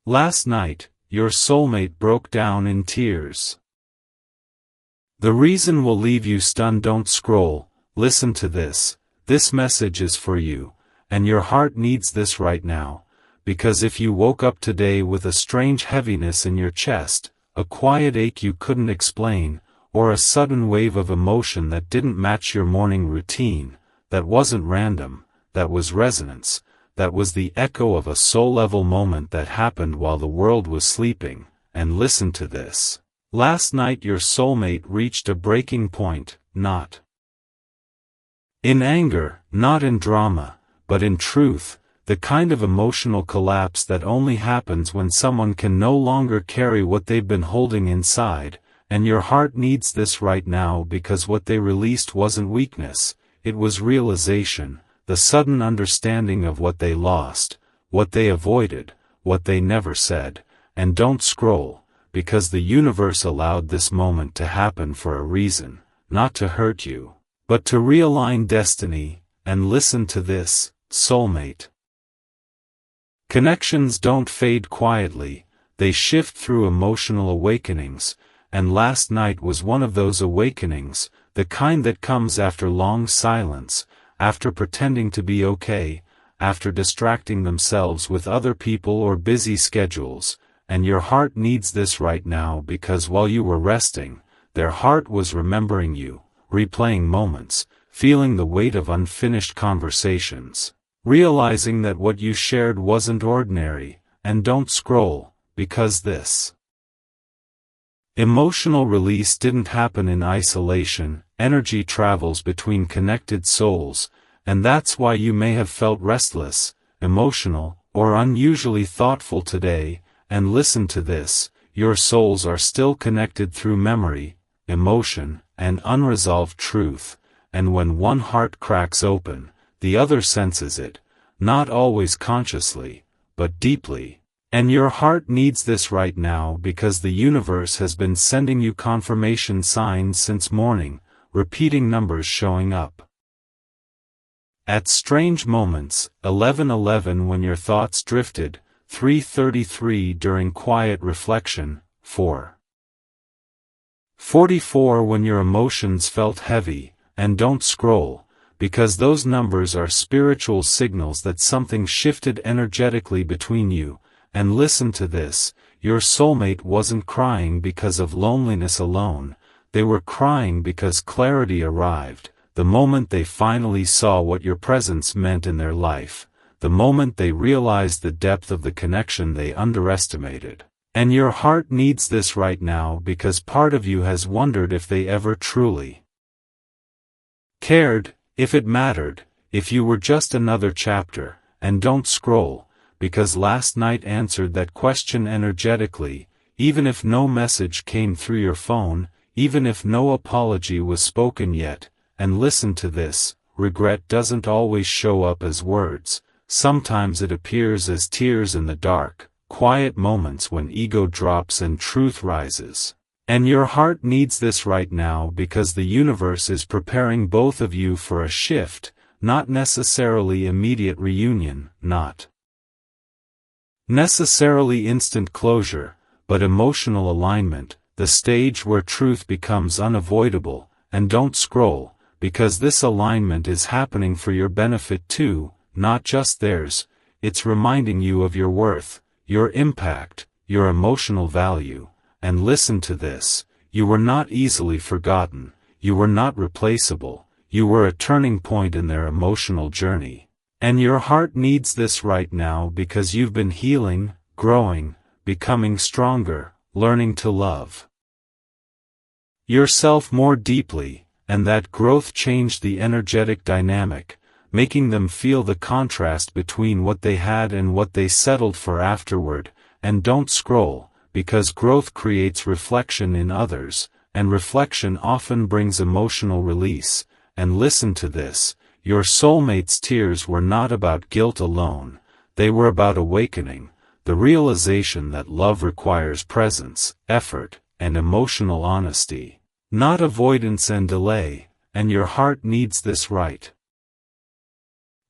Last night, your soulmate broke down in tears. The reason will leave you stunned. Don't scroll, listen to this. This message is for you, and your heart needs this right now, because if you woke up today with a strange heaviness in your chest, a quiet ache you couldn't explain, or a sudden wave of emotion that didn't match your morning routine, that wasn't random, that was resonance, that was the echo of a soul-level moment that happened while the world was sleeping, and listen to this. Last night your soulmate reached a breaking point, not in anger, not in drama, but in truth, the kind of emotional collapse that only happens when someone can no longer carry what they've been holding inside, and your heart needs this right now because what they released wasn't weakness, it was realization, the sudden understanding of what they lost, what they avoided, what they never said. And don't scroll, because the universe allowed this moment to happen for a reason, not to hurt you, but to realign destiny. And listen to this, soulmate. Connections don't fade quietly, they shift through emotional awakenings, and last night was one of those awakenings, the kind that comes after long silence, after pretending to be okay, after distracting themselves with other people or busy schedules, and your heart needs this right now because while you were resting, their heart was remembering you, replaying moments, feeling the weight of unfinished conversations, realizing that what you shared wasn't ordinary. And don't scroll, because this emotional release didn't happen in isolation. Energy travels between connected souls, and that's why you may have felt restless, emotional, or unusually thoughtful today. And listen to this, your souls are still connected through memory, emotion, and unresolved truth, and when one heart cracks open, the other senses it, not always consciously, but deeply. And your heart needs this right now because the universe has been sending you confirmation signs since morning, repeating numbers showing up at strange moments, 11:11 when your thoughts drifted, 3:33 during quiet reflection, 4:44 when your emotions felt heavy. And don't scroll, because those numbers are spiritual signals that something shifted energetically between you. And listen to this, your soulmate wasn't crying because of loneliness alone, they were crying because clarity arrived, the moment they finally saw what your presence meant in their life, the moment they realized the depth of the connection they underestimated. And your heart needs this right now because part of you has wondered if they ever truly cared, if it mattered, if you were just another chapter. And don't scroll, because last night answered that question energetically, even if no message came through your phone, even if no apology was spoken yet. And listen to this, regret doesn't always show up as words, sometimes it appears as tears in the dark, quiet moments when ego drops and truth rises. And your heart needs this right now because the universe is preparing both of you for a shift, not necessarily immediate reunion, not necessarily instant closure, but emotional alignment, the stage where truth becomes unavoidable. And don't scroll, because this alignment is happening for your benefit too, not just theirs. It's reminding you of your worth, your impact, your emotional value. And listen to this, you were not easily forgotten, you were not replaceable, you were a turning point in their emotional journey. And your heart needs this right now because you've been healing, growing, becoming stronger, learning to love yourself more deeply, and that growth changed the energetic dynamic, making them feel the contrast between what they had and what they settled for afterward. And don't scroll, because growth creates reflection in others, and reflection often brings emotional release. And listen to this, your soulmate's tears were not about guilt alone, they were about awakening, the realization that love requires presence, effort, and emotional honesty, not avoidance and delay. And your heart needs this right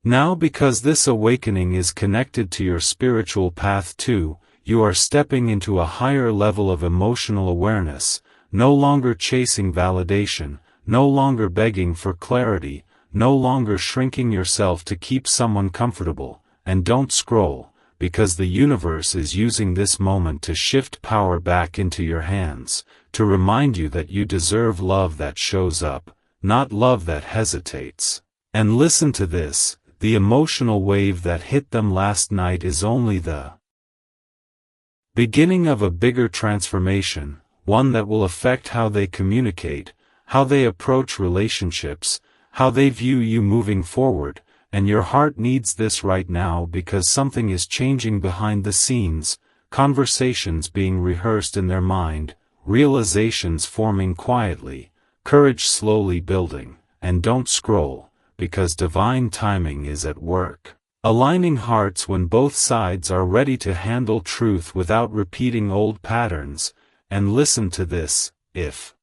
now because this awakening is connected to your spiritual path too. you are stepping into a higher level of emotional awareness, no longer chasing validation, no longer begging for clarity, no longer shrinking yourself to keep someone comfortable. And don't scroll, because the universe is using this moment to shift power back into your hands, to remind you that you deserve love that shows up, not love that hesitates. And listen to this, the emotional wave that hit them last night is only the beginning of a bigger transformation, one that will affect how they communicate, how they approach relationships, how they view you moving forward. And your heart needs this right now because something is changing behind the scenes, conversations being rehearsed in their mind, realizations forming quietly, courage slowly building. And don't scroll, because divine timing is at work, aligning hearts when both sides are ready to handle truth without repeating old patterns. And listen to this, if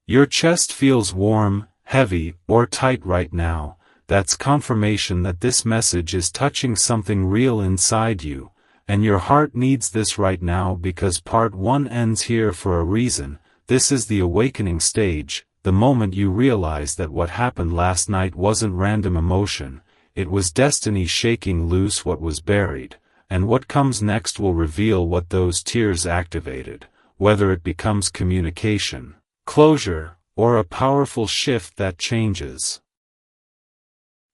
your chest feels warm, heavy, or tight right now, that's confirmation that this message is touching something real inside you, and your heart needs this right now because part 1 ends here for a reason. This is the awakening stage, the moment you realize that what happened last night wasn't random emotion, it was destiny shaking loose what was buried, and what comes next will reveal what those tears activated, whether it becomes communication, closure, or a powerful shift that changes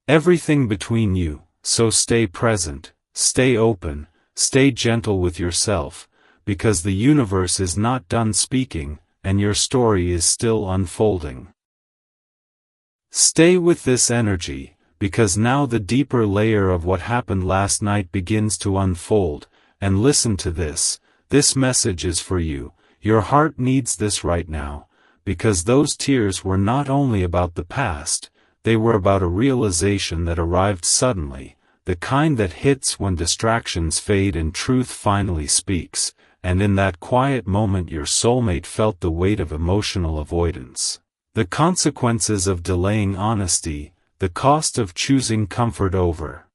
everything between you. So stay present, stay open, stay gentle with yourself, because the universe is not done speaking, and your story is still unfolding. Stay with this energy, because now the deeper layer of what happened last night begins to unfold. And listen to this, this message is for you, your heart needs this right now, because those tears were not only about the past, they were about a realization that arrived suddenly, the kind that hits when distractions fade and truth finally speaks. And in that quiet moment your soulmate felt the weight of emotional avoidance, the consequences of delaying honesty, the cost of choosing comfort over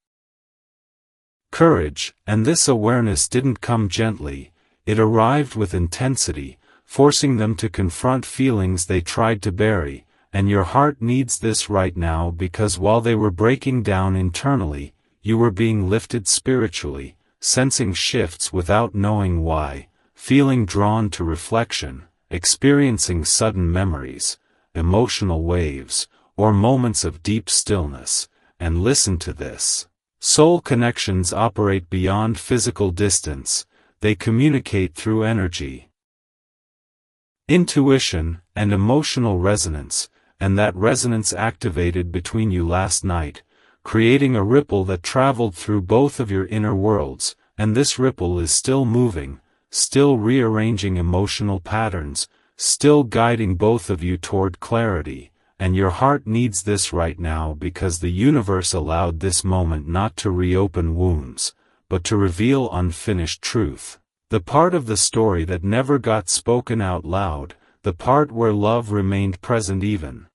courage. And this awareness didn't come gently, it arrived with intensity, forcing them to confront feelings they tried to bury. And your heart needs this right now because while they were breaking down internally, you were being lifted spiritually, sensing shifts without knowing why, feeling drawn to reflection, experiencing sudden memories, emotional waves, or moments of deep stillness. And listen to this. Soul connections operate beyond physical distance, they communicate through energy, intuition, and emotional resonance. And that resonance activated between you last night, creating a ripple that traveled through both of your inner worlds. And this ripple is still moving, still rearranging emotional patterns, still guiding both of you toward clarity. And your heart needs this right now because the universe allowed this moment not to reopen wounds, but to reveal unfinished truth. The part of the story that never got spoken out loud, the part where love remained present even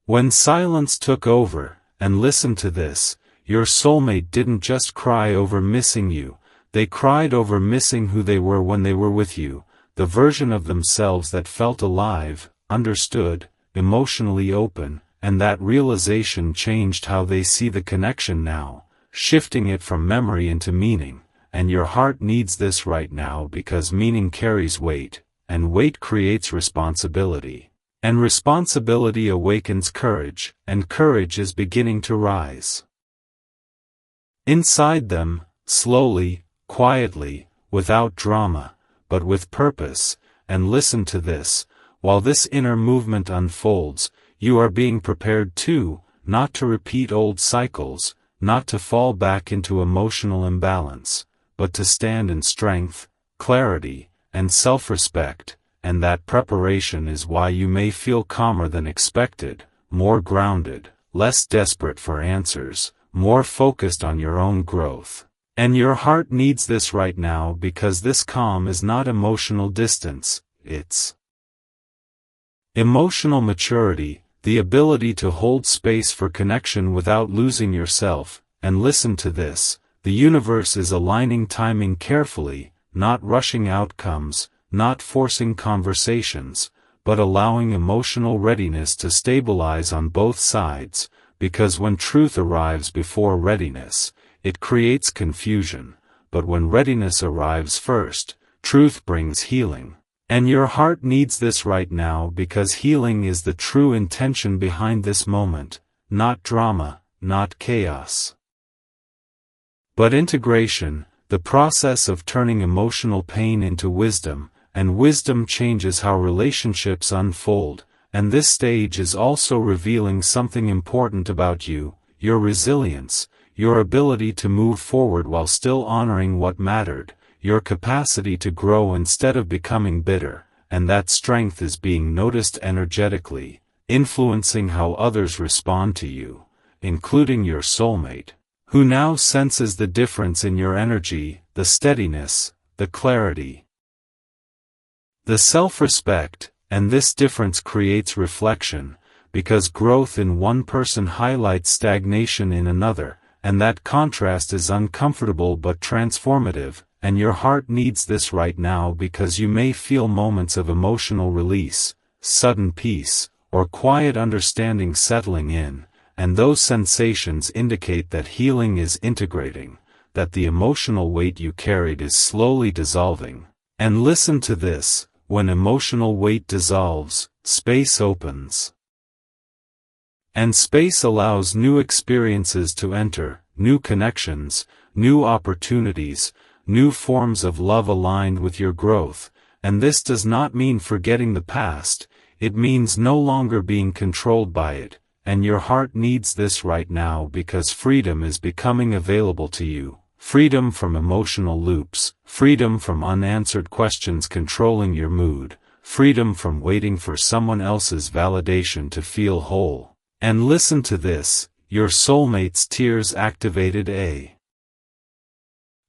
when silence took over. And listen to this, your soulmate didn't just cry over missing you, they cried over missing who they were when they were with you, the version of themselves that felt alive, understood, emotionally open. And that realization changed how they see the connection now, shifting it from memory into meaning. And your heart needs this right now because meaning carries weight, and weight creates responsibility. And responsibility awakens courage, and courage is beginning to rise inside them, slowly, quietly, without drama, but with purpose. And listen to this, while this inner movement unfolds, you are being prepared too, not to repeat old cycles, not to fall back into emotional imbalance, but to stand in strength, clarity, and self-respect. And that preparation is why you may feel calmer than expected, more grounded, less desperate for answers, more focused on your own growth. And your heart needs this right now because this calm is not emotional distance, it's emotional maturity, the ability to hold space for connection without losing yourself. And listen to this, the universe is aligning timing carefully, not rushing outcomes, not forcing conversations, but allowing emotional readiness to stabilize on both sides, because when truth arrives before readiness, it creates confusion, but when readiness arrives first, truth brings healing. And your heart needs this right now because healing is the true intention behind this moment, not drama, not chaos, but integration, the process of turning emotional pain into wisdom, and wisdom changes how relationships unfold, and this stage is also revealing something important about you, your resilience, your ability to move forward while still honoring what mattered, your capacity to grow instead of becoming bitter, and that strength is being noticed energetically, influencing how others respond to you, including your soulmate, who now senses the difference in your energy, the steadiness, the clarity, the self-respect, and this difference creates reflection, because growth in one person highlights stagnation in another, and that contrast is uncomfortable but transformative, and your heart needs this right now because you may feel moments of emotional release, sudden peace, or quiet understanding settling in, and those sensations indicate that healing is integrating, that the emotional weight you carried is slowly dissolving. And listen to this, when emotional weight dissolves, space opens. And space allows new experiences to enter, new connections, new opportunities, new forms of love aligned with your growth, and this does not mean forgetting the past, it means no longer being controlled by it, and your heart needs this right now because freedom is becoming available to you. Freedom from emotional loops, freedom from unanswered questions controlling your mood, freedom from waiting for someone else's validation to feel whole. And listen to this, your soulmate's tears activated a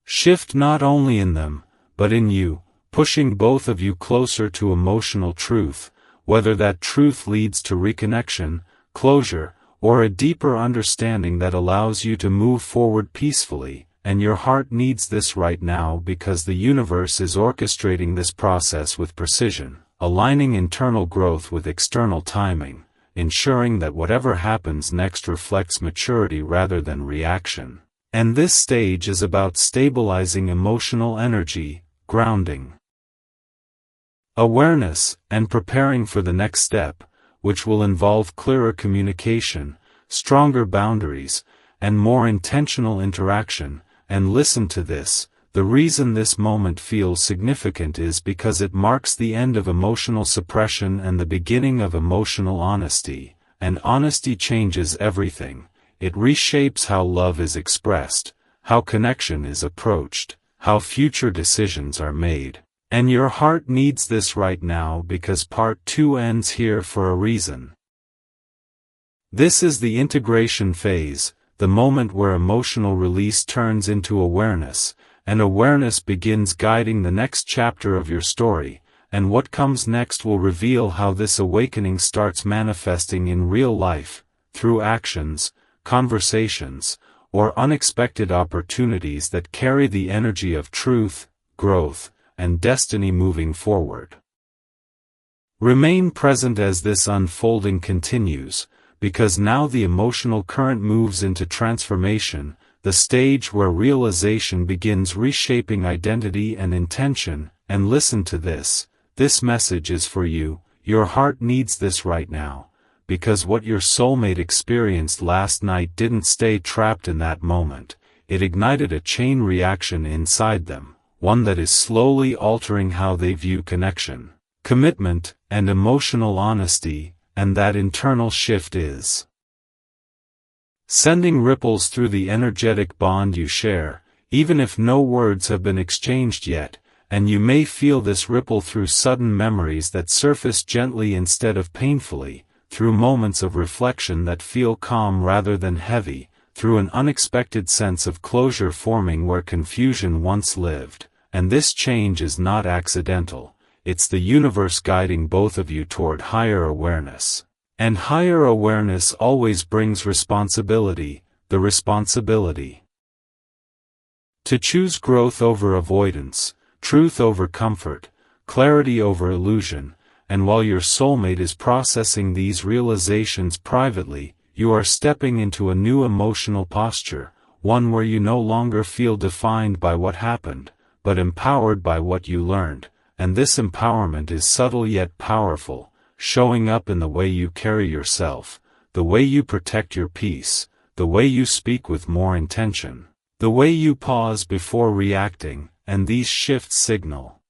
shift not only in them, but in you, pushing both of you closer to emotional truth, whether that truth leads to reconnection, closure, or a deeper understanding that allows you to move forward peacefully. And your heart needs this right now because the universe is orchestrating this process with precision, aligning internal growth with external timing, ensuring that whatever happens next reflects maturity rather than reaction. And this stage is about stabilizing emotional energy, grounding awareness, and preparing for the next step, which will involve clearer communication, stronger boundaries, and more intentional interaction. And listen to this, the reason this moment feels significant is because it marks the end of emotional suppression and the beginning of emotional honesty, and honesty changes everything. It reshapes how love is expressed, how connection is approached, how future decisions are made. And your heart needs this right now because part 2 ends here for a reason. This is the integration phase, the moment where emotional release turns into awareness, and awareness begins guiding the next chapter of your story, and what comes next will reveal how this awakening starts manifesting in real life, through actions, conversations, or unexpected opportunities that carry the energy of truth, growth, and destiny moving forward. Remain present as this unfolding continues, because now the emotional current moves into transformation, the stage where realization begins reshaping identity and intention. And listen to this, this message is for you, your heart needs this right now, because what your soulmate experienced last night didn't stay trapped in that moment, it ignited a chain reaction inside them, one that is slowly altering how they view connection, commitment, and emotional honesty. And that internal shift is sending ripples through the energetic bond you share, even if no words have been exchanged yet, and you may feel this ripple through sudden memories that surface gently instead of painfully, through moments of reflection that feel calm rather than heavy, through an unexpected sense of closure forming where confusion once lived. And this change is not accidental. It's the universe guiding both of you toward higher awareness. And higher awareness always brings responsibility, the responsibility To choose growth over avoidance, truth over comfort, clarity over illusion, and while your soulmate is processing these realizations privately, you are stepping into a new emotional posture, one where you no longer feel defined by what happened, but empowered by what you learned, and this empowerment is subtle yet powerful, showing up in the way you carry yourself, the way you protect your peace, the way you speak with more intention, the way you pause before reacting, and these shifts signal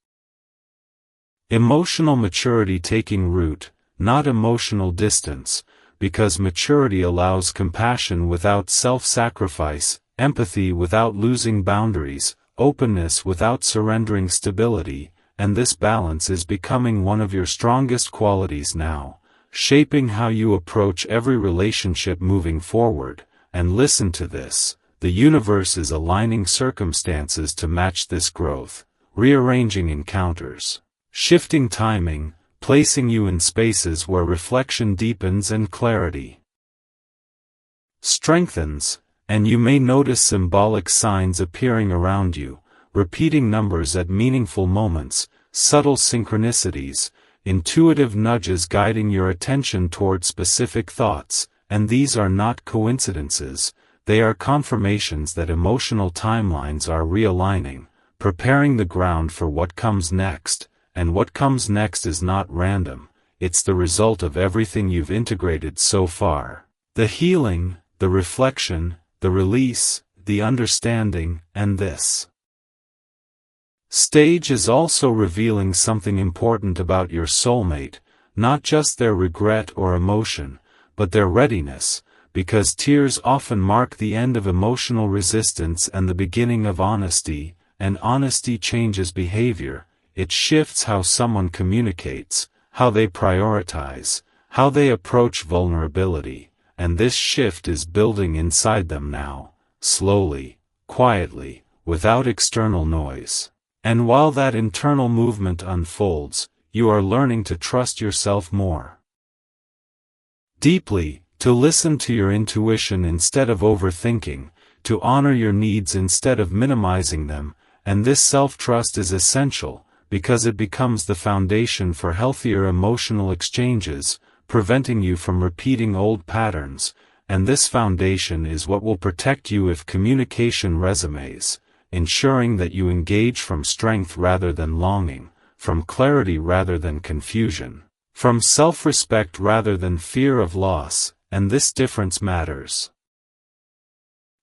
emotional maturity taking root, not emotional distance, because maturity allows compassion without self-sacrifice, empathy without losing boundaries, openness without surrendering stability, and this balance is becoming one of your strongest qualities now, shaping how you approach every relationship moving forward. And listen to this, the universe is aligning circumstances to match this growth, rearranging encounters, shifting timing, placing you in spaces where reflection deepens and clarity strengthens, and you may notice symbolic signs appearing around you, repeating numbers at meaningful moments, subtle synchronicities, intuitive nudges guiding your attention toward specific thoughts, and these are not coincidences, they are confirmations that emotional timelines are realigning, preparing the ground for what comes next. And what comes next is not random, it's the result of everything you've integrated so far. The healing, the reflection, the release, the understanding, and this stage is also revealing something important about your soulmate, not just their regret or emotion, but their readiness, because tears often mark the end of emotional resistance and the beginning of honesty, and honesty changes behavior. It shifts how someone communicates, how they prioritize, how they approach vulnerability, and this shift is building inside them now, slowly, quietly, without external noise. And while that internal movement unfolds, you are learning to trust yourself more deeply, to listen to your intuition instead of overthinking, to honor your needs instead of minimizing them, and this self-trust is essential, because it becomes the foundation for healthier emotional exchanges, preventing you from repeating old patterns, and this foundation is what will protect you if communication resumes, ensuring that you engage from strength rather than longing, from clarity rather than confusion, from self-respect rather than fear of loss, and this difference matters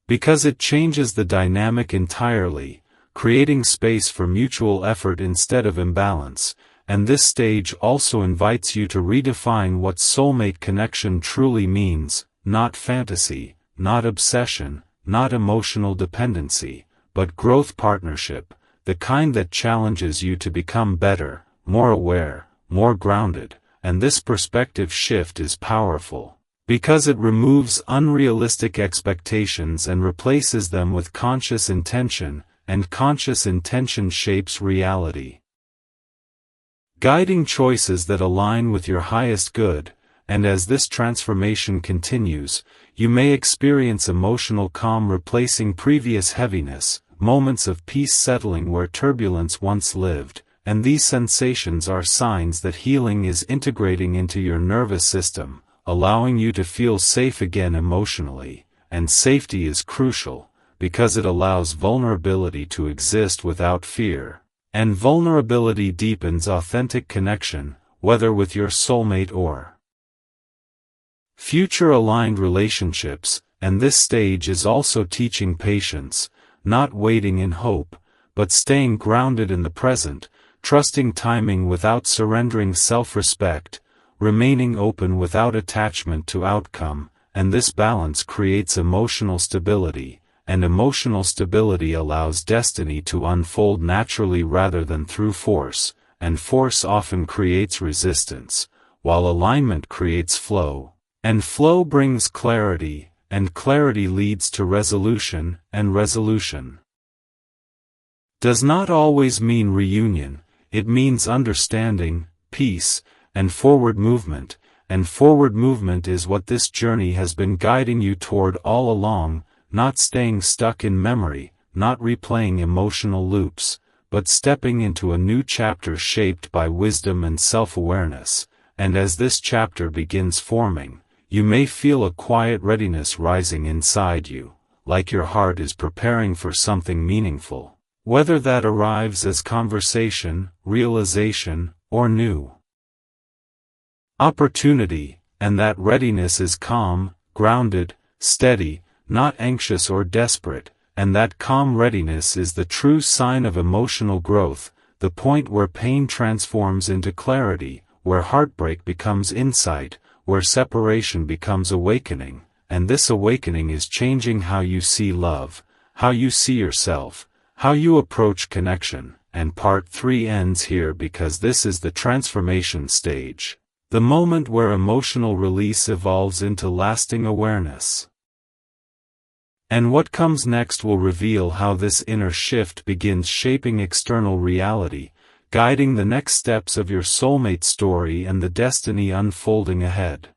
because it changes the dynamic entirely, creating space for mutual effort instead of imbalance, and this stage also invites you to redefine what soulmate connection truly means, not fantasy, not obsession, not emotional dependency, but growth partnership, the kind that challenges you to become better, more aware, more grounded, and this perspective shift is powerful, because it removes unrealistic expectations and replaces them with conscious intention, and conscious intention shapes reality, guiding choices that align with your highest good. And as this transformation continues, you may experience emotional calm replacing previous heaviness, moments of peace settling where turbulence once lived, and these sensations are signs that healing is integrating into your nervous system, allowing you to feel safe again emotionally, and safety is crucial, because it allows vulnerability to exist without fear, and vulnerability deepens authentic connection, whether with your soulmate or future aligned relationships, and this stage is also teaching patience, not waiting in hope, but staying grounded in the present, trusting timing without surrendering self-respect, remaining open without attachment to outcome, and this balance creates emotional stability, and emotional stability allows destiny to unfold naturally rather than through force, and force often creates resistance, while alignment creates flow. And flow brings clarity, and clarity leads to resolution, and resolution does not always mean reunion, it means understanding, peace, and forward movement is what this journey has been guiding you toward all along, not staying stuck in memory, not replaying emotional loops, but stepping into a new chapter shaped by wisdom and self-awareness. And as this chapter begins forming, you may feel a quiet readiness rising inside you, like your heart is preparing for something meaningful, whether that arrives as conversation, realization, or new opportunity, and that readiness is calm, grounded, steady, not anxious or desperate, and that calm readiness is the true sign of emotional growth, the point where pain transforms into clarity, where heartbreak becomes insight, where separation becomes awakening, and this awakening is changing how you see love, how you see yourself, how you approach connection. And part 3 ends here because this is the transformation stage, the moment where emotional release evolves into lasting awareness. And what comes next will reveal how this inner shift begins shaping external reality, guiding the next steps of your soulmate story and the destiny unfolding ahead.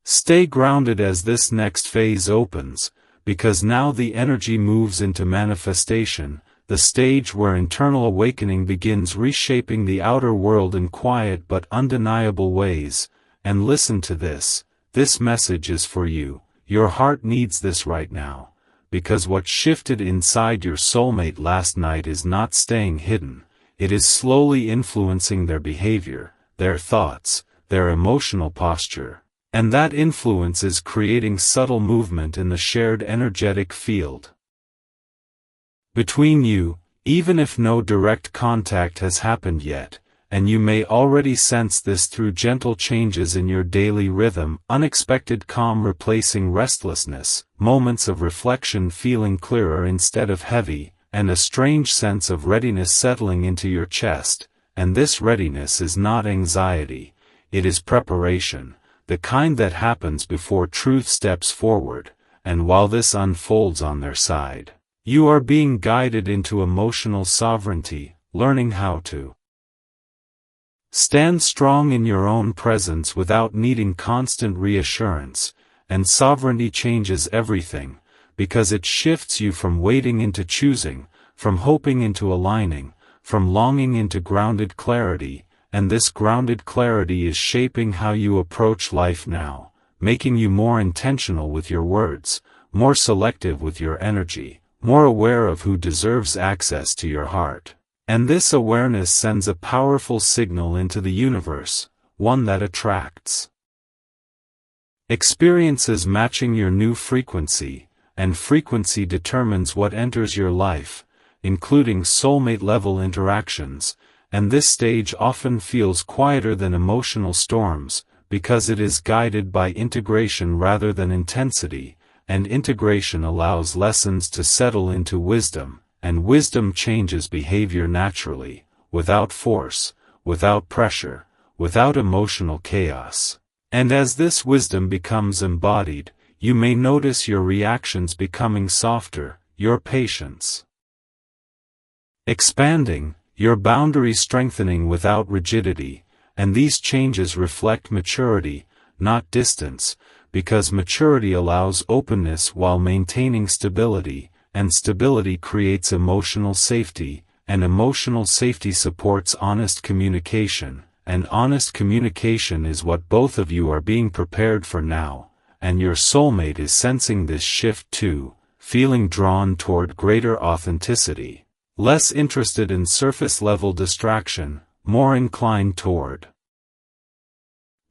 Stay grounded as this next phase opens, because now the energy moves into manifestation, the stage where internal awakening begins reshaping the outer world in quiet but undeniable ways. And listen to this message is for you. Your heart needs this right now, because what shifted inside your soulmate last night is not staying hidden, it is slowly influencing their behavior, their thoughts, their emotional posture, and that influence is creating subtle movement in the shared energetic field between you, even if no direct contact has happened yet. And you may already sense this through gentle changes in your daily rhythm, unexpected calm replacing restlessness, moments of reflection feeling clearer instead of heavy, and a strange sense of readiness settling into your chest. And this readiness is not anxiety, it is preparation, the kind that happens before truth steps forward. And while this unfolds on their side, you are being guided into emotional sovereignty, learning how to stand strong in your own presence without needing constant reassurance, and sovereignty changes everything, because it shifts you from waiting into choosing, from hoping into aligning, from longing into grounded clarity, and this grounded clarity is shaping how you approach life now, making you more intentional with your words, more selective with your energy, more aware of who deserves access to your heart. And this awareness sends a powerful signal into the universe, one that attracts experiences matching your new frequency, and frequency determines what enters your life, including soulmate-level interactions, and this stage often feels quieter than emotional storms, because it is guided by integration rather than intensity, and integration allows lessons to settle into wisdom. And wisdom changes behavior naturally, without force, without pressure, without emotional chaos. And as this wisdom becomes embodied, you may notice your reactions becoming softer, your patience expanding, your boundaries strengthening without rigidity, and these changes reflect maturity, not distance, because maturity allows openness while maintaining stability. And stability creates emotional safety, and emotional safety supports honest communication, and honest communication is what both of you are being prepared for now, and your soulmate is sensing this shift too, feeling drawn toward greater authenticity, less interested in surface-level distraction, more inclined toward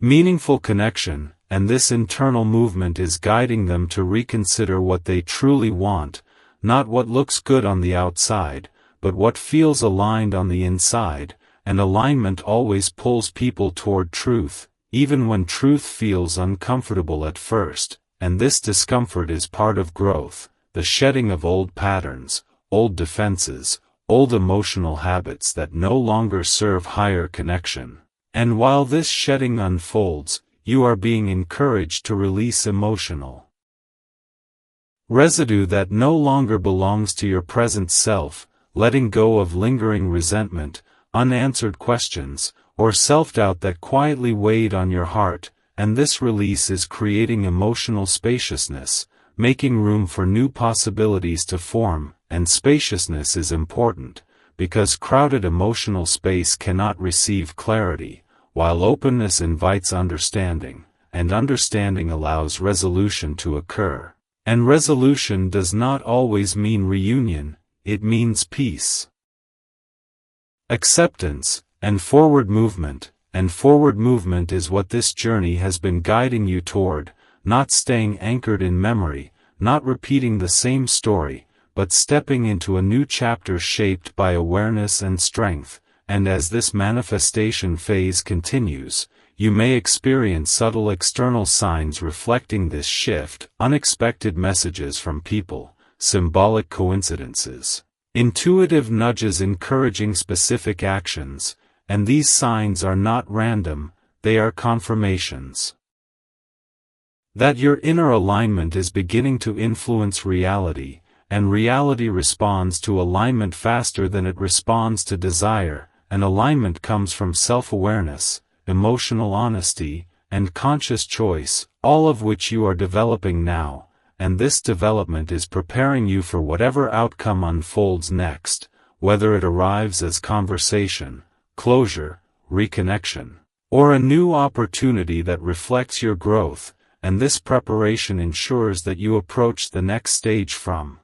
meaningful connection, and this internal movement is guiding them to reconsider what they truly want, not what looks good on the outside, but what feels aligned on the inside, and alignment always pulls people toward truth, even when truth feels uncomfortable at first, and this discomfort is part of growth, the shedding of old patterns, old defenses, old emotional habits that no longer serve higher connection. And while this shedding unfolds, you are being encouraged to release emotional residue that no longer belongs to your present self, letting go of lingering resentment, unanswered questions, or self-doubt that quietly weighed on your heart, and this release is creating emotional spaciousness, making room for new possibilities to form, and spaciousness is important, because crowded emotional space cannot receive clarity, while openness invites understanding, and understanding allows resolution to occur. And resolution does not always mean reunion, it means peace. Acceptance, and forward movement is what this journey has been guiding you toward, not staying anchored in memory, not repeating the same story, but stepping into a new chapter shaped by awareness and strength. And as this manifestation phase continues, you may experience subtle external signs reflecting this shift, unexpected messages from people, symbolic coincidences, intuitive nudges encouraging specific actions, and these signs are not random, they are confirmations that your inner alignment is beginning to influence reality, and reality responds to alignment faster than it responds to desire, and alignment comes from self-awareness, emotional honesty, and conscious choice, all of which you are developing now, and this development is preparing you for whatever outcome unfolds next, whether it arrives as conversation, closure, reconnection, or a new opportunity that reflects your growth, and this preparation ensures that you approach the next stage from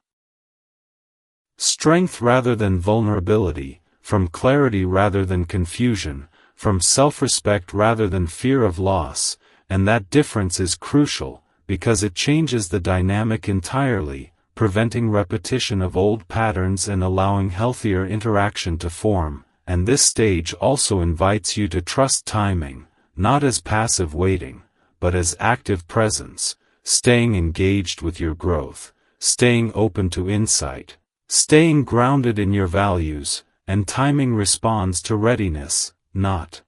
strength rather than vulnerability, from clarity rather than confusion, from self-respect rather than fear of loss, and that difference is crucial, because it changes the dynamic entirely, preventing repetition of old patterns and allowing healthier interaction to form, and this stage also invites you to trust timing, not as passive waiting, but as active presence, staying engaged with your growth, staying open to insight, staying grounded in your values, and timing responds to readiness, not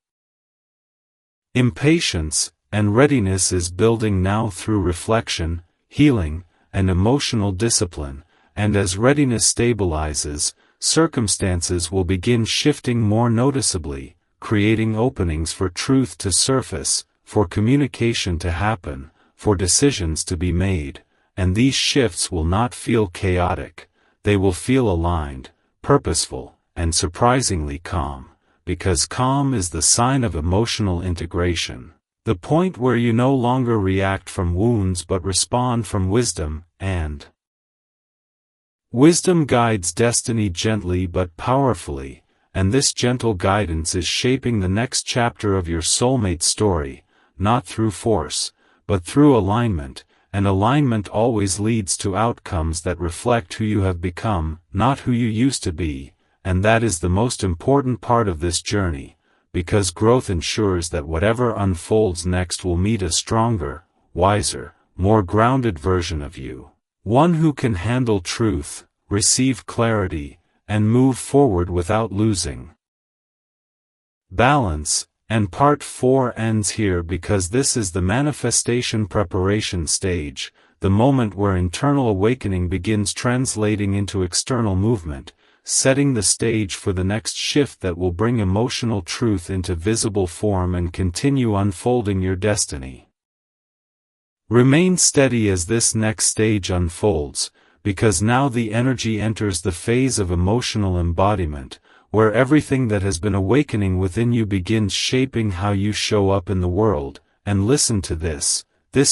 impatience, and readiness is building now through reflection, healing, and emotional discipline, and as readiness stabilizes, circumstances will begin shifting more noticeably, creating openings for truth to surface, for communication to happen, for decisions to be made, and these shifts will not feel chaotic, they will feel aligned, purposeful, and surprisingly calm, because calm is the sign of emotional integration, the point where you no longer react from wounds but respond from wisdom, and wisdom guides destiny gently but powerfully, and this gentle guidance is shaping the next chapter of your soulmate story, not through force, but through alignment, and alignment always leads to outcomes that reflect who you have become, not who you used to be, and that is the most important part of this journey, because growth ensures that whatever unfolds next will meet a stronger, wiser, more grounded version of you, one who can handle truth, receive clarity, and move forward without losing balance. And part 4 ends here because this is the manifestation preparation stage, the moment where internal awakening begins translating into external movement, setting the stage for the next shift that will bring emotional truth into visible form and continue unfolding your destiny. Remain steady as this next stage unfolds, because now the energy enters the phase of emotional embodiment, where everything that has been awakening within you begins shaping how you show up in the world. And listen to this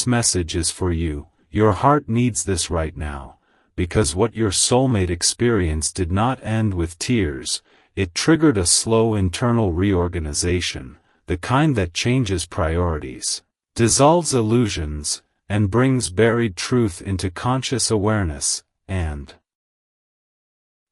message is for you, your heart needs this right now, because what your soulmate experienced did not end with tears, it triggered a slow internal reorganization, the kind that changes priorities, dissolves illusions, and brings buried truth into conscious awareness, and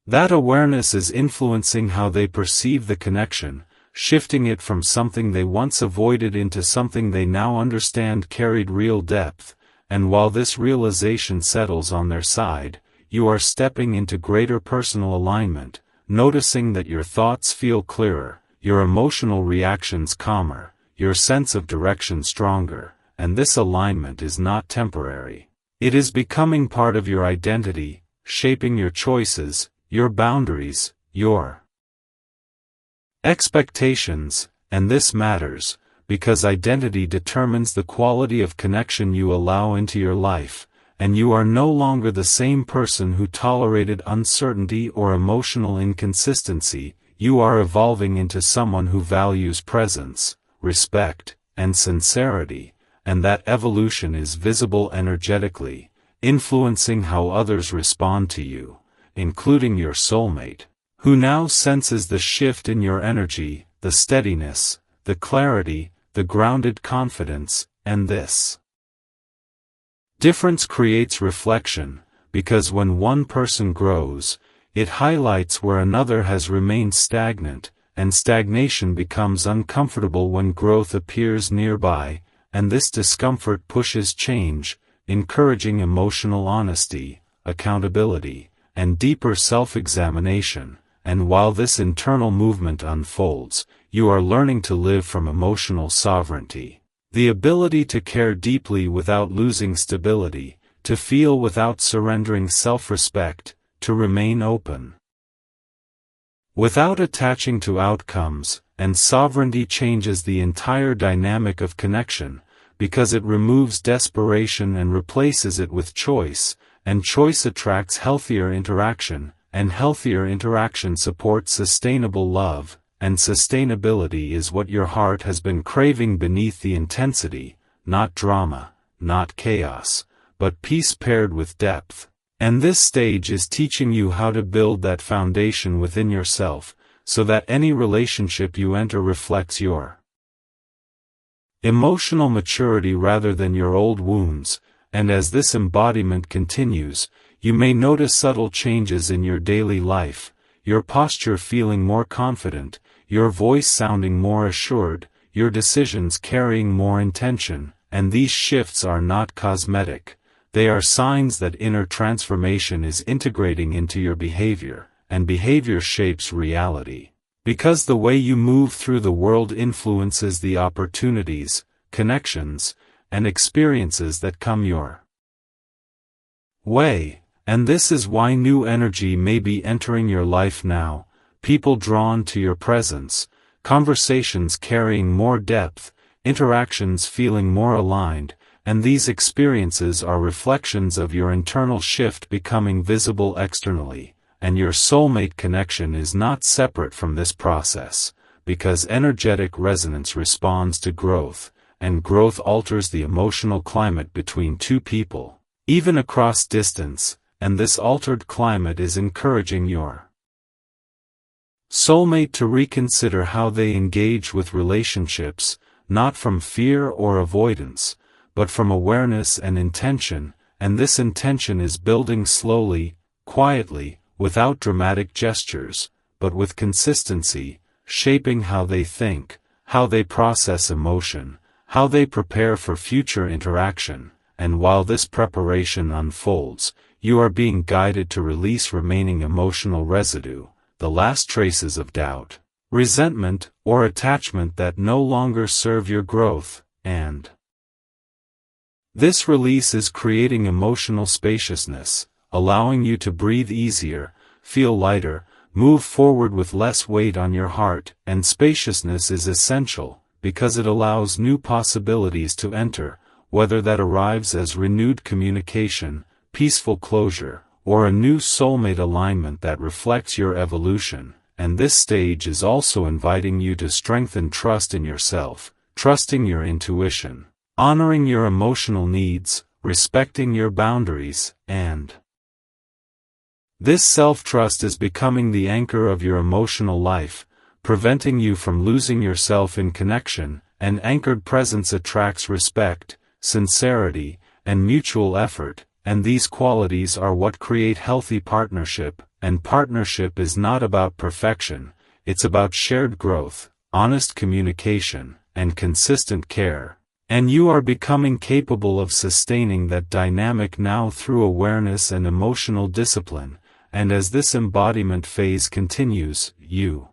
that awareness is influencing how they perceive the connection, shifting it from something they once avoided into something they now understand carried real depth, and while this realization settles on their side, you are stepping into greater personal alignment, noticing that your thoughts feel clearer, your emotional reactions calmer, your sense of direction stronger, and this alignment is not temporary. It is becoming part of your identity, shaping your choices, your boundaries, your expectations, and this matters, because identity determines the quality of connection you allow into your life, and you are no longer the same person who tolerated uncertainty or emotional inconsistency. You are evolving into someone who values presence, respect, and sincerity, and that evolution is visible energetically, influencing how others respond to you, including your soulmate, who now senses the shift in your energy, the steadiness, the clarity, the grounded confidence, and this difference creates reflection, because when one person grows, it highlights where another has remained stagnant, and stagnation becomes uncomfortable when growth appears nearby, and this discomfort pushes change, encouraging emotional honesty, accountability, and deeper self-examination. And while this internal movement unfolds, you are learning to live from emotional sovereignty. The ability to care deeply without losing stability, to feel without surrendering self-respect, to remain open without attaching to outcomes, and sovereignty changes the entire dynamic of connection, because it removes desperation and replaces it with choice, and choice attracts healthier interaction, and healthier interaction supports sustainable love, and sustainability is what your heart has been craving beneath the intensity, not drama, not chaos, but peace paired with depth. And this stage is teaching you how to build that foundation within yourself, so that any relationship you enter reflects your emotional maturity rather than your old wounds. And as this embodiment continues, you may notice subtle changes in your daily life, your posture feeling more confident, your voice sounding more assured, your decisions carrying more intention, and these shifts are not cosmetic. They are signs that inner transformation is integrating into your behavior, and behavior shapes reality. Because the way you move through the world influences the opportunities, connections, and experiences that come your way. And this is why new energy may be entering your life now, people drawn to your presence, conversations carrying more depth, interactions feeling more aligned, and these experiences are reflections of your internal shift becoming visible externally, and your soulmate connection is not separate from this process, because energetic resonance responds to growth, and growth alters the emotional climate between two people, even across distance, and this altered climate is encouraging your soulmate to reconsider how they engage with relationships, not from fear or avoidance, but from awareness and intention, and this intention is building slowly, quietly, without dramatic gestures, but with consistency, shaping how they think, how they process emotion, how they prepare for future interaction, and while this preparation unfolds, you are being guided to release remaining emotional residue, the last traces of doubt, resentment, or attachment that no longer serve your growth, and this release is creating emotional spaciousness, allowing you to breathe easier, feel lighter, move forward with less weight on your heart, and spaciousness is essential, because it allows new possibilities to enter, whether that arrives as renewed communication, peaceful closure, or a new soulmate alignment that reflects your evolution. And this stage is also inviting you to strengthen trust in yourself, trusting your intuition, honoring your emotional needs, respecting your boundaries, and this self-trust is becoming the anchor of your emotional life, preventing you from losing yourself in connection, and anchored presence attracts respect, sincerity, and mutual effort, and these qualities are what create healthy partnership, and partnership is not about perfection, it's about shared growth, honest communication, and consistent care. And you are becoming capable of sustaining that dynamic now through awareness and emotional discipline, and as this embodiment phase continues, you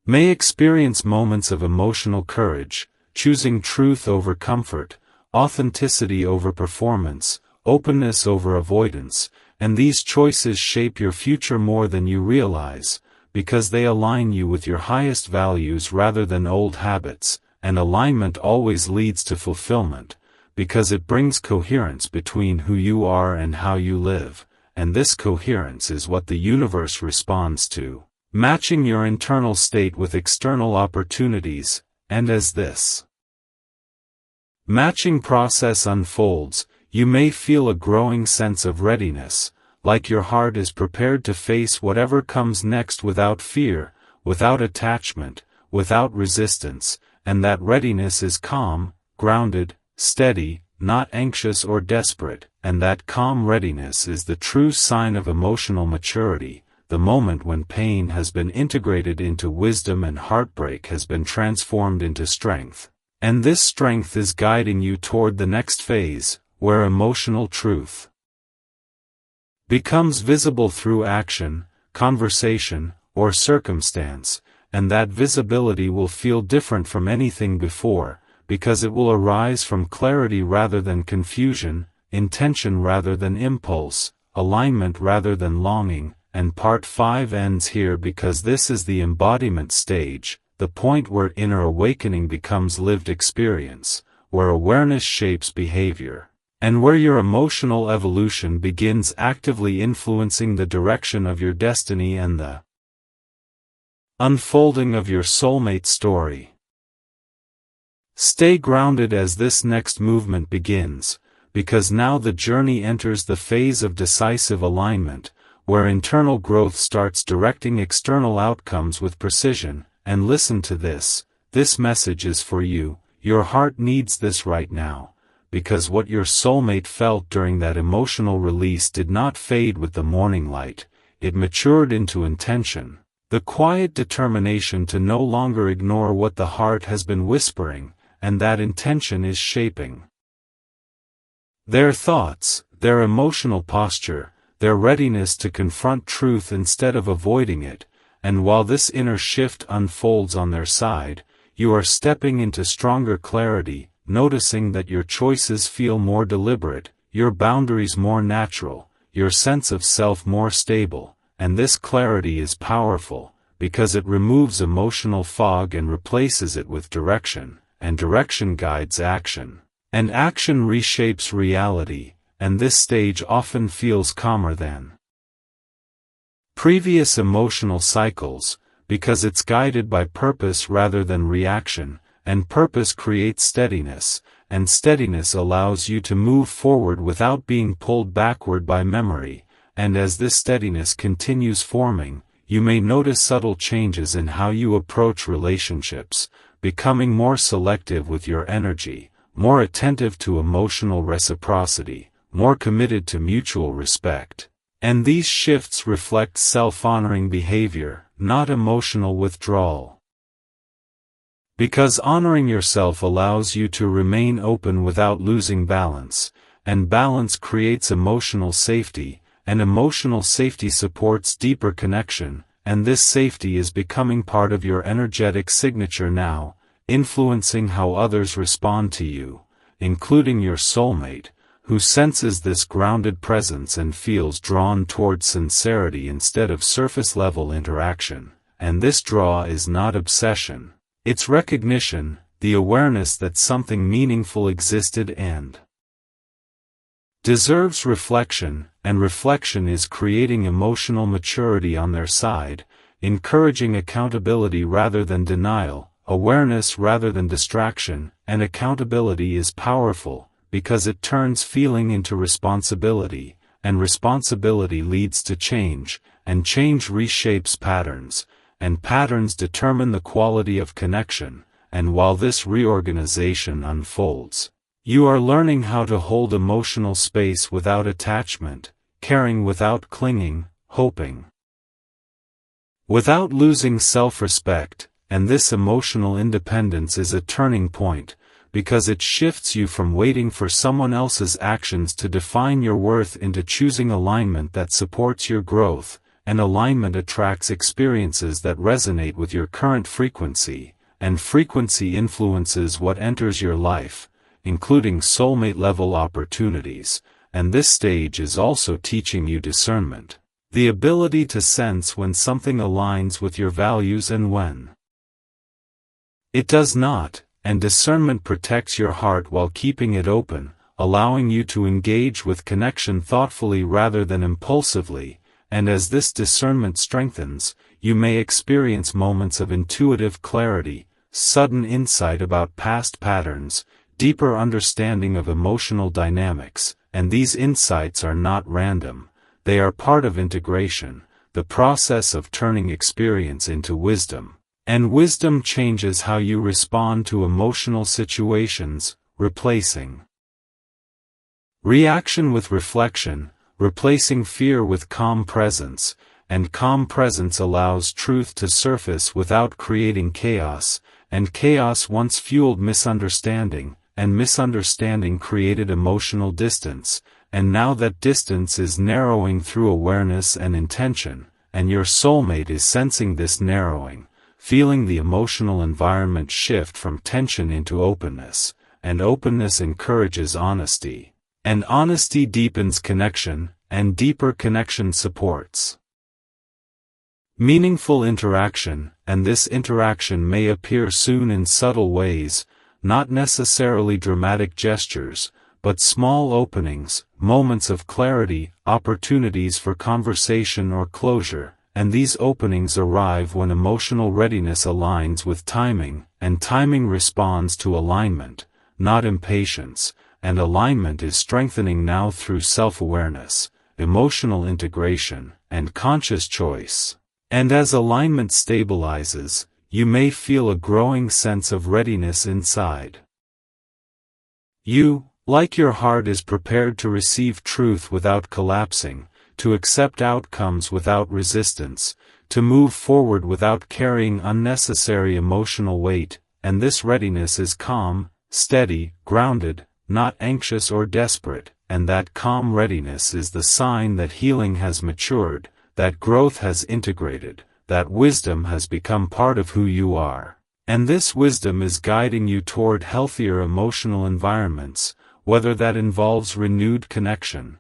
may experience moments of emotional courage, choosing truth over comfort, authenticity over performance, openness over avoidance, and these choices shape your future more than you realize, because they align you with your highest values rather than old habits. And alignment always leads to fulfillment, because it brings coherence between who you are and how you live, and this coherence is what the universe responds to, matching your internal state with external opportunities, and as this matching process unfolds, you may feel a growing sense of readiness, like your heart is prepared to face whatever comes next without fear, without attachment, without resistance, and that readiness is calm, grounded, steady, not anxious or desperate, and that calm readiness is the true sign of emotional maturity, the moment when pain has been integrated into wisdom and heartbreak has been transformed into strength. And this strength is guiding you toward the next phase, where emotional truth becomes visible through action, conversation, or circumstance, and that visibility will feel different from anything before, because it will arise from clarity rather than confusion, intention rather than impulse, alignment rather than longing, and part 5 ends here because this is the embodiment stage, the point where inner awakening becomes lived experience, where awareness shapes behavior, and where your emotional evolution begins actively influencing the direction of your destiny and the unfolding of your soulmate story. Stay grounded as this next movement begins, because now the journey enters the phase of decisive alignment, where internal growth starts directing external outcomes with precision. And listen to this message is for you, your heart needs this right now, because what your soulmate felt during that emotional release did not fade with the morning light, it matured into intention, the quiet determination to no longer ignore what the heart has been whispering, and that intention is shaping their thoughts, their emotional posture, their readiness to confront truth instead of avoiding it. And while this inner shift unfolds on their side, you are stepping into stronger clarity, noticing that your choices feel more deliberate, your boundaries more natural, your sense of self more stable, and this clarity is powerful, because it removes emotional fog and replaces it with direction, and direction guides action, and action reshapes reality, and this stage often feels calmer than previous emotional cycles, because it's guided by purpose rather than reaction, and purpose creates steadiness, and steadiness allows you to move forward without being pulled backward by memory, and as this steadiness continues forming, you may notice subtle changes in how you approach relationships, becoming more selective with your energy, more attentive to emotional reciprocity, more committed to mutual respect. And these shifts reflect self-honoring behavior, not emotional withdrawal. Because honoring yourself allows you to remain open without losing balance, and balance creates emotional safety, and emotional safety supports deeper connection, and this safety is becoming part of your energetic signature now, influencing how others respond to you, including your soulmate, who senses this grounded presence and feels drawn towards sincerity instead of surface-level interaction, and this draw is not obsession, it's recognition, the awareness that something meaningful existed and deserves reflection, and reflection is creating emotional maturity on their side, encouraging accountability rather than denial, awareness rather than distraction, and accountability is powerful, because it turns feeling into responsibility, and responsibility leads to change, and change reshapes patterns, and patterns determine the quality of connection, and while this reorganization unfolds, you are learning how to hold emotional space without attachment, caring without clinging, hoping without losing self-respect, and this emotional independence is a turning point, because it shifts you from waiting for someone else's actions to define your worth into choosing alignment that supports your growth, and alignment attracts experiences that resonate with your current frequency, and frequency influences what enters your life, including soulmate-level opportunities, and this stage is also teaching you discernment, the ability to sense when something aligns with your values and when it does not, and discernment protects your heart while keeping it open, allowing you to engage with connection thoughtfully rather than impulsively, and as this discernment strengthens, you may experience moments of intuitive clarity, sudden insight about past patterns, deeper understanding of emotional dynamics, and these insights are not random, they are part of integration, the process of turning experience into wisdom. And wisdom changes how you respond to emotional situations, replacing reaction with reflection, replacing fear with calm presence, and calm presence allows truth to surface without creating chaos, and chaos once fueled misunderstanding, and misunderstanding created emotional distance, and now that distance is narrowing through awareness and intention, and your soulmate is sensing this narrowing, feeling the emotional environment shift from tension into openness, and openness encourages honesty, and honesty deepens connection, and deeper connection supports meaningful interaction, and this interaction may appear soon in subtle ways, not necessarily dramatic gestures, but small openings, moments of clarity, opportunities for conversation or closure, and these openings arrive when emotional readiness aligns with timing, and timing responds to alignment, not impatience, and alignment is strengthening now through self-awareness, emotional integration, and conscious choice. And as alignment stabilizes, you may feel a growing sense of readiness inside you, like your heart is prepared to receive truth without collapsing, to accept outcomes without resistance, to move forward without carrying unnecessary emotional weight, and this readiness is calm, steady, grounded, not anxious or desperate, and that calm readiness is the sign that healing has matured, that growth has integrated, that wisdom has become part of who you are. And this wisdom is guiding you toward healthier emotional environments, whether that involves renewed connection,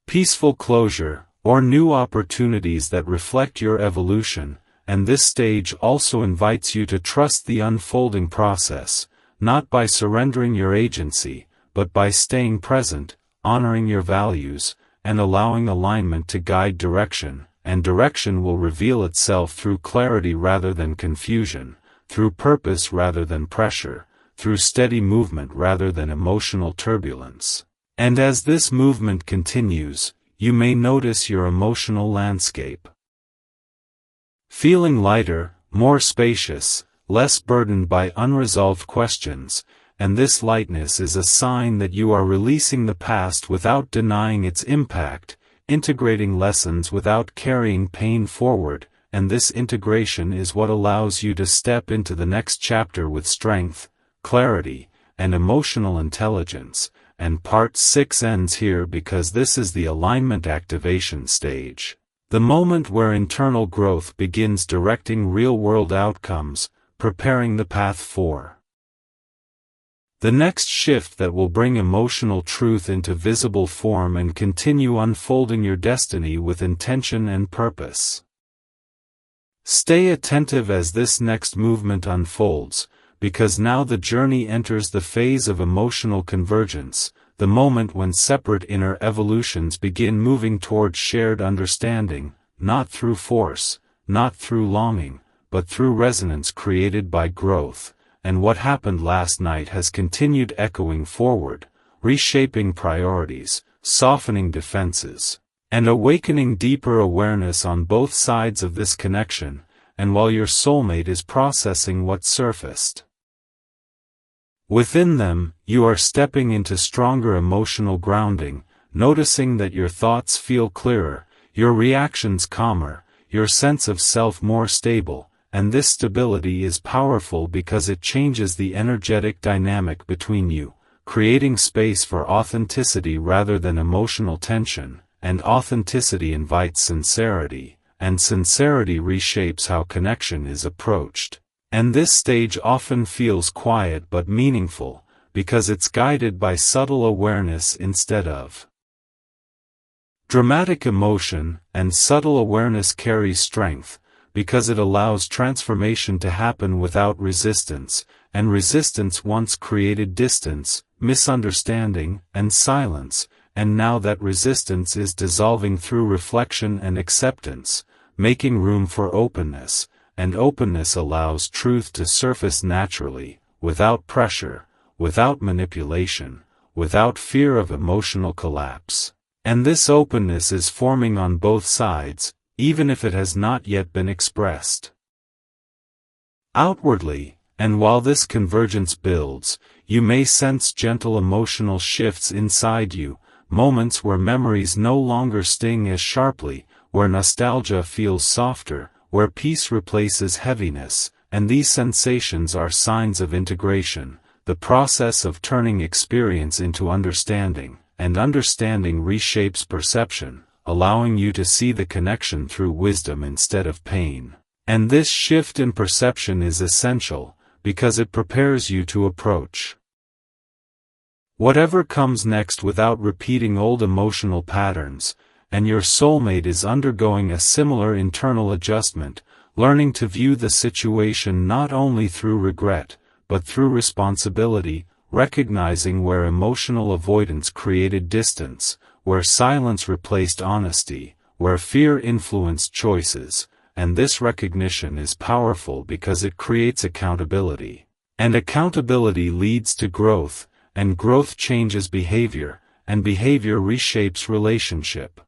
peaceful closure, or new opportunities that reflect your evolution, and this stage also invites you to trust the unfolding process, not by surrendering your agency, but by staying present, honoring your values, and allowing alignment to guide direction, and direction will reveal itself through clarity rather than confusion, through purpose rather than pressure, through steady movement rather than emotional turbulence. And as this movement continues, you may notice your emotional landscape feeling lighter, more spacious, less burdened by unresolved questions, and this lightness is a sign that you are releasing the past without denying its impact, integrating lessons without carrying pain forward, and this integration is what allows you to step into the next chapter with strength, clarity, and emotional intelligence. And part 6 ends here because this is the alignment activation stage. The moment where internal growth begins directing real-world outcomes, preparing the path for the next shift that will bring emotional truth into visible form and continue unfolding your destiny with intention and purpose. Stay attentive as this next movement unfolds, because now the journey enters the phase of emotional convergence, the moment when separate inner evolutions begin moving toward shared understanding, not through force, not through longing, but through resonance created by growth, and what happened last night has continued echoing forward, reshaping priorities, softening defenses, and awakening deeper awareness on both sides of this connection, and while your soulmate is processing what surfaced within them, you are stepping into stronger emotional grounding, noticing that your thoughts feel clearer, your reactions calmer, your sense of self more stable, and this stability is powerful because it changes the energetic dynamic between you, creating space for authenticity rather than emotional tension, and authenticity invites sincerity, and sincerity reshapes how connection is approached. And this stage often feels quiet but meaningful, because it's guided by subtle awareness instead of dramatic emotion, and subtle awareness carries strength, because it allows transformation to happen without resistance, and resistance once created distance, misunderstanding, and silence, and now that resistance is dissolving through reflection and acceptance, making room for openness, and openness allows truth to surface naturally, without pressure, without manipulation, without fear of emotional collapse. And this openness is forming on both sides, even if it has not yet been expressed outwardly, and while this convergence builds, you may sense gentle emotional shifts inside you, moments where memories no longer sting as sharply, where nostalgia feels softer, where peace replaces heaviness, and these sensations are signs of integration, the process of turning experience into understanding, and understanding reshapes perception, allowing you to see the connection through wisdom instead of pain. And this shift in perception is essential, because it prepares you to approach whatever comes next without repeating old emotional patterns, and your soulmate is undergoing a similar internal adjustment, learning to view the situation not only through regret, but through responsibility, recognizing where emotional avoidance created distance, where silence replaced honesty, where fear influenced choices, and this recognition is powerful because it creates accountability. And accountability leads to growth, and growth changes behavior, and behavior reshapes relationship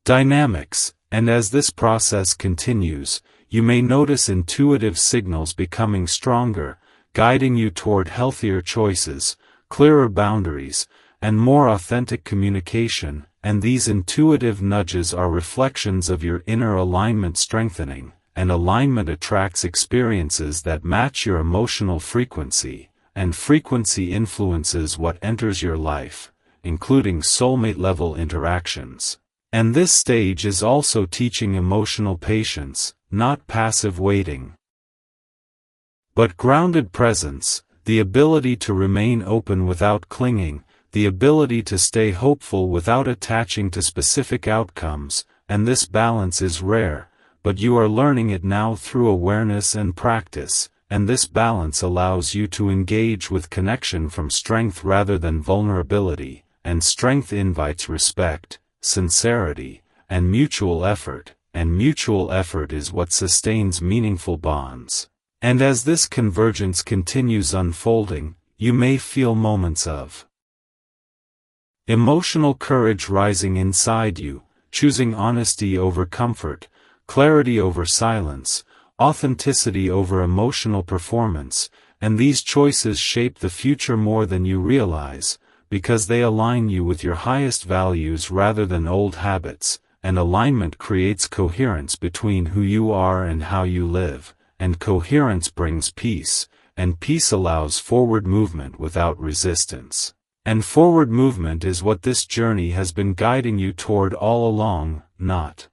dynamics, and as this process continues, you may notice intuitive signals becoming stronger, guiding you toward healthier choices, clearer boundaries, and more authentic communication, and these intuitive nudges are reflections of your inner alignment strengthening, and alignment attracts experiences that match your emotional frequency, and frequency influences what enters your life, including soulmate-level interactions. And this stage is also teaching emotional patience, not passive waiting, but grounded presence, the ability to remain open without clinging, the ability to stay hopeful without attaching to specific outcomes, and this balance is rare, but you are learning it now through awareness and practice, and this balance allows you to engage with connection from strength rather than vulnerability, and strength invites respect, sincerity, and mutual effort is what sustains meaningful bonds. And as this convergence continues unfolding, you may feel moments of emotional courage rising inside you, choosing honesty over comfort, clarity over silence, authenticity over emotional performance, and these choices shape the future more than you realize, because they align you with your highest values rather than old habits, and alignment creates coherence between who you are and how you live, and coherence brings peace, and peace allows forward movement without resistance. And forward movement is what this journey has been guiding you toward all along, not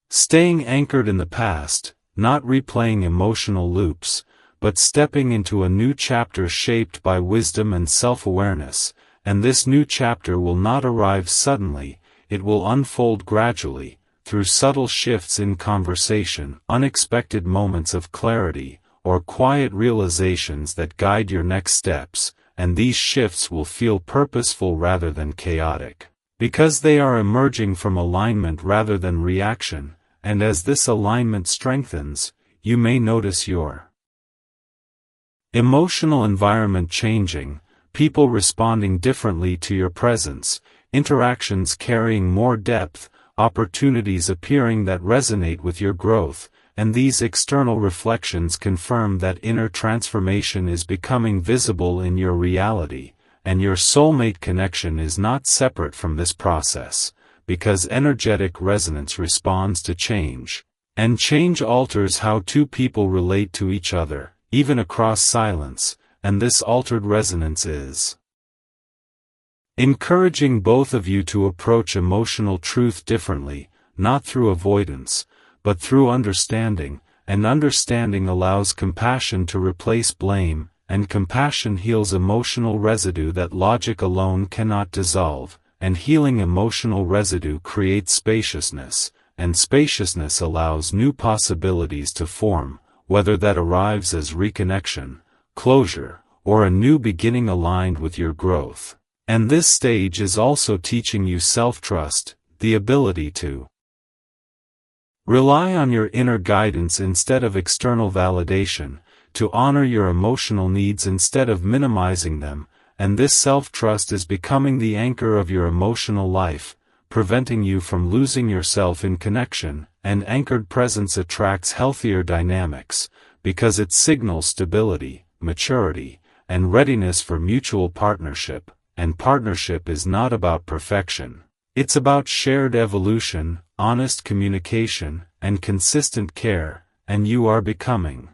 staying anchored in the past, not replaying emotional loops, but stepping into a new chapter shaped by wisdom and self-awareness, and this new chapter will not arrive suddenly, it will unfold gradually, through subtle shifts in conversation, unexpected moments of clarity, or quiet realizations that guide your next steps, and these shifts will feel purposeful rather than chaotic, because they are emerging from alignment rather than reaction, and as this alignment strengthens, you may notice your emotional environment changing, people responding differently to your presence, interactions carrying more depth, opportunities appearing that resonate with your growth, and these external reflections confirm that inner transformation is becoming visible in your reality, and your soulmate connection is not separate from this process, because energetic resonance responds to change, and change alters how two people relate to each other, even across silence, and this altered resonance is encouraging both of you to approach emotional truth differently, not through avoidance, but through understanding, and understanding allows compassion to replace blame, and compassion heals emotional residue that logic alone cannot dissolve, and healing emotional residue creates spaciousness, and spaciousness allows new possibilities to form, whether that arrives as reconnection, closure, or a new beginning aligned with your growth. And this stage is also teaching you self-trust, the ability to rely on your inner guidance instead of external validation, to honor your emotional needs instead of minimizing them, and this self-trust is becoming the anchor of your emotional life, preventing you from losing yourself in connection, and anchored presence attracts healthier dynamics, because it signals stability, maturity, and readiness for mutual partnership, and partnership is not about perfection. It's about shared evolution, honest communication, and consistent care, and you are becoming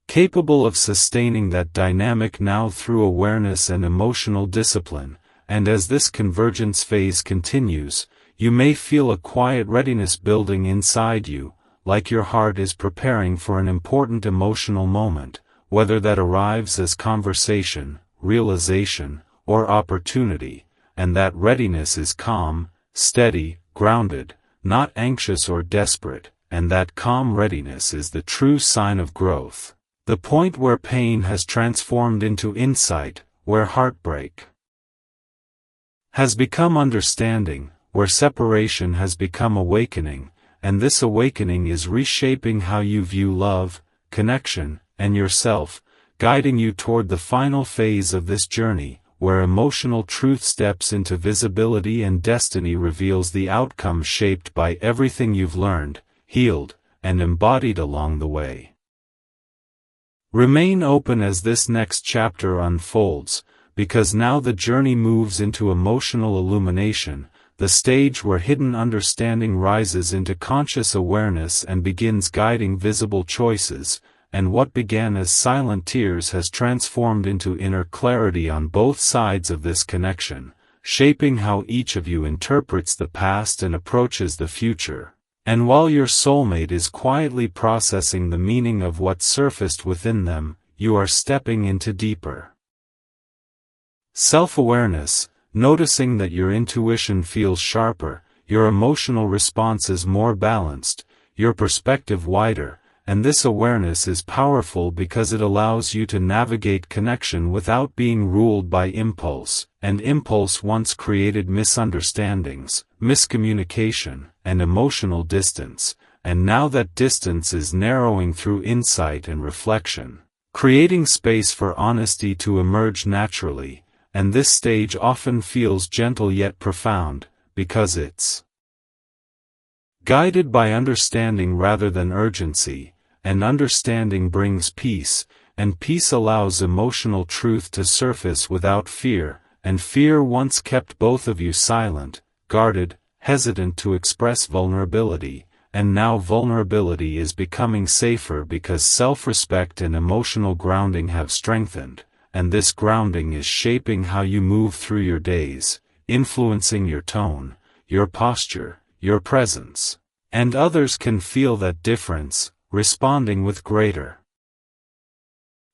capable of sustaining that dynamic now through awareness and emotional discipline, and as this convergence phase continues, you may feel a quiet readiness building inside you, like your heart is preparing for an important emotional moment, whether that arrives as conversation, realization, or opportunity, and that readiness is calm, steady, grounded, not anxious or desperate, and that calm readiness is the true sign of growth. The point where pain has transformed into insight, where heartbreak has become understanding, where separation has become awakening, and this awakening is reshaping how you view love, connection, and yourself, guiding you toward the final phase of this journey, where emotional truth steps into visibility and destiny reveals the outcome shaped by everything you've learned, healed, and embodied along the way. Remain open as this next chapter unfolds, because now the journey moves into emotional illumination, the stage where hidden understanding rises into conscious awareness and begins guiding visible choices, and what began as silent tears has transformed into inner clarity on both sides of this connection, shaping how each of you interprets the past and approaches the future. And while your soulmate is quietly processing the meaning of what surfaced within them, you are stepping into deeper self-awareness, noticing that your intuition feels sharper, your emotional response is more balanced, your perspective wider, and this awareness is powerful because it allows you to navigate connection without being ruled by impulse, and impulse once created misunderstandings, miscommunication, and emotional distance, and now that distance is narrowing through insight and reflection, creating space for honesty to emerge naturally, and this stage often feels gentle yet profound, because it's guided by understanding rather than urgency, and understanding brings peace, and peace allows emotional truth to surface without fear, and fear once kept both of you silent, guarded, hesitant to express vulnerability, and now vulnerability is becoming safer because self-respect and emotional grounding have strengthened, and this grounding is shaping how you move through your days, influencing your tone, your posture, your presence, and others can feel that difference, responding with greater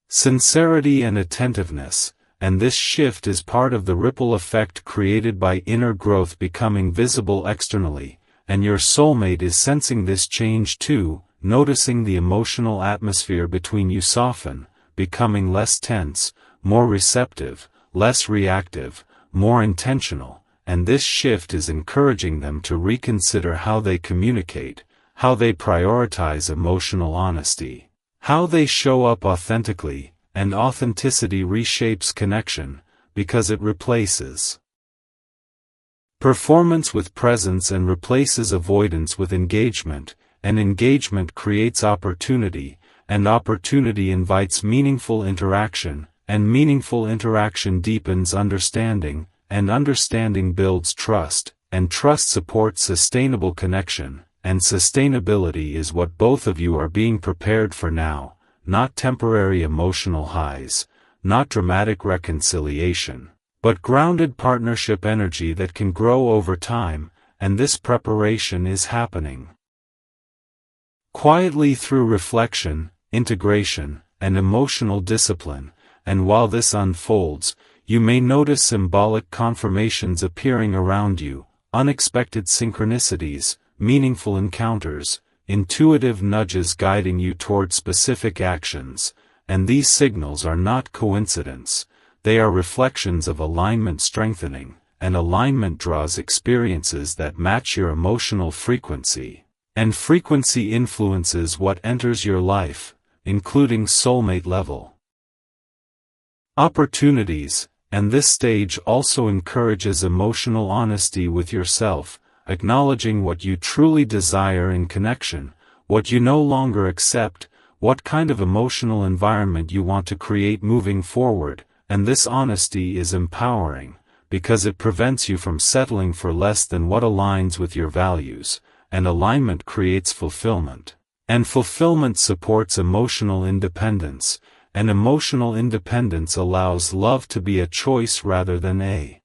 sincerity and attentiveness, and this shift is part of the ripple effect created by inner growth becoming visible externally, and your soulmate is sensing this change too, noticing the emotional atmosphere between you soften, becoming less tense, more receptive, less reactive, more intentional, and this shift is encouraging them to reconsider how they communicate, how they prioritize emotional honesty, how they show up authentically, and authenticity reshapes connection, because it replaces performance with presence and replaces avoidance with engagement, and engagement creates opportunity, and opportunity invites meaningful interaction, and meaningful interaction deepens understanding, and understanding builds trust, and trust supports sustainable connection. And sustainability is what both of you are being prepared for now, not temporary emotional highs, not dramatic reconciliation, but grounded partnership energy that can grow over time, and this preparation is happening quietly through reflection, integration, and emotional discipline, and while this unfolds, you may notice symbolic confirmations appearing around you, unexpected synchronicities, meaningful encounters, intuitive nudges guiding you toward specific actions, and these signals are not coincidence, they are reflections of alignment strengthening, and alignment draws experiences that match your emotional frequency, and frequency influences what enters your life, including soulmate level opportunities, and this stage also encourages emotional honesty with yourself, acknowledging what you truly desire in connection, what you no longer accept, what kind of emotional environment you want to create moving forward, and this honesty is empowering, because it prevents you from settling for less than what aligns with your values, and alignment creates fulfillment. And fulfillment supports emotional independence, and emotional independence allows love to be a choice rather than a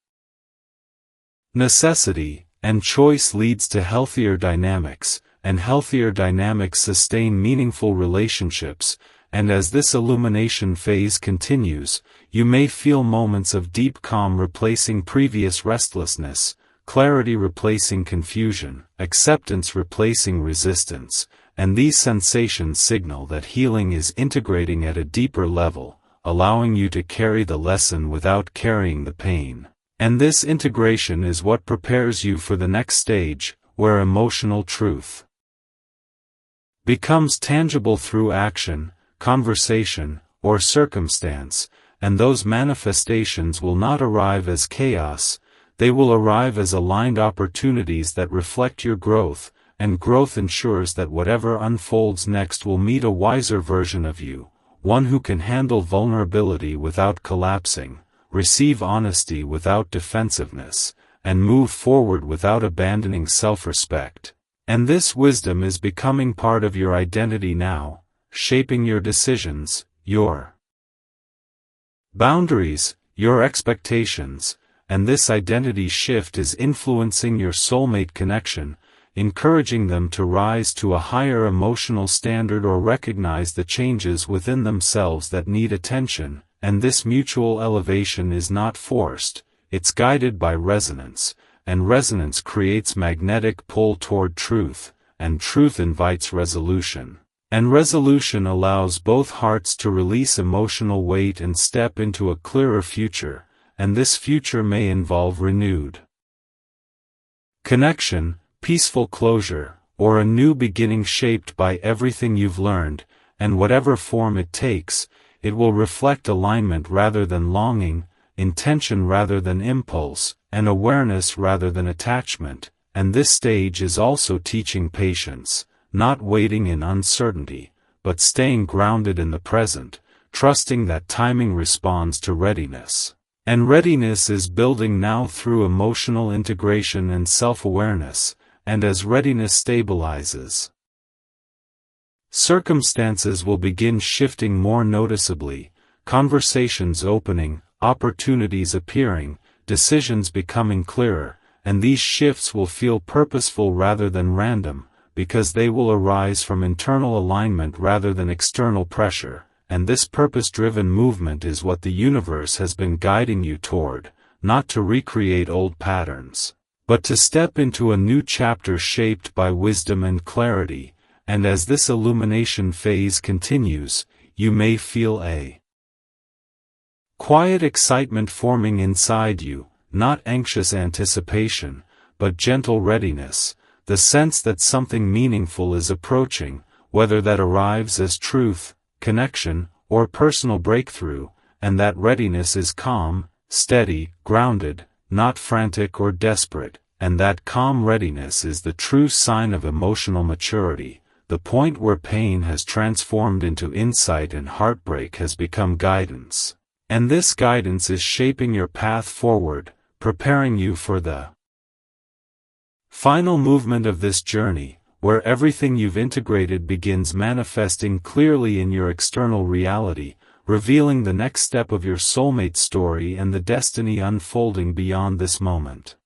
necessity, and choice leads to healthier dynamics, and healthier dynamics sustain meaningful relationships, and as this illumination phase continues, you may feel moments of deep calm replacing previous restlessness, clarity replacing confusion, acceptance replacing resistance, and these sensations signal that healing is integrating at a deeper level, allowing you to carry the lesson without carrying the pain. And this integration is what prepares you for the next stage, where emotional truth becomes tangible through action, conversation, or circumstance, and those manifestations will not arrive as chaos, they will arrive as aligned opportunities that reflect your growth, and growth ensures that whatever unfolds next will meet a wiser version of you, one who can handle vulnerability without collapsing, receive honesty without defensiveness, and move forward without abandoning self-respect. And this wisdom is becoming part of your identity now, shaping your decisions, your boundaries, your expectations, and this identity shift is influencing your soulmate connection, encouraging them to rise to a higher emotional standard or recognize the changes within themselves that need attention, and this mutual elevation is not forced, it's guided by resonance, and resonance creates magnetic pull toward truth, and truth invites resolution. And resolution allows both hearts to release emotional weight and step into a clearer future, and this future may involve renewed connection, peaceful closure, or a new beginning shaped by everything you've learned, and whatever form it takes, it will reflect alignment rather than longing, intention rather than impulse, and awareness rather than attachment, and this stage is also teaching patience, not waiting in uncertainty, but staying grounded in the present, trusting that timing responds to readiness. And readiness is building now through emotional integration and self-awareness, and as readiness stabilizes, circumstances will begin shifting more noticeably, conversations opening, opportunities appearing, decisions becoming clearer, and these shifts will feel purposeful rather than random, because they will arise from internal alignment rather than external pressure, and this purpose-driven movement is what the universe has been guiding you toward, not to recreate old patterns, but to step into a new chapter shaped by wisdom and clarity, and as this illumination phase continues, you may feel a quiet excitement forming inside you, not anxious anticipation, but gentle readiness, the sense that something meaningful is approaching, whether that arrives as truth, connection, or personal breakthrough, and that readiness is calm, steady, grounded, not frantic or desperate, and that calm readiness is the true sign of emotional maturity, the point where pain has transformed into insight and heartbreak has become guidance. And this guidance is shaping your path forward, preparing you for the final movement of this journey, where everything you've integrated begins manifesting clearly in your external reality, revealing the next step of your soulmate story and the destiny unfolding beyond this moment.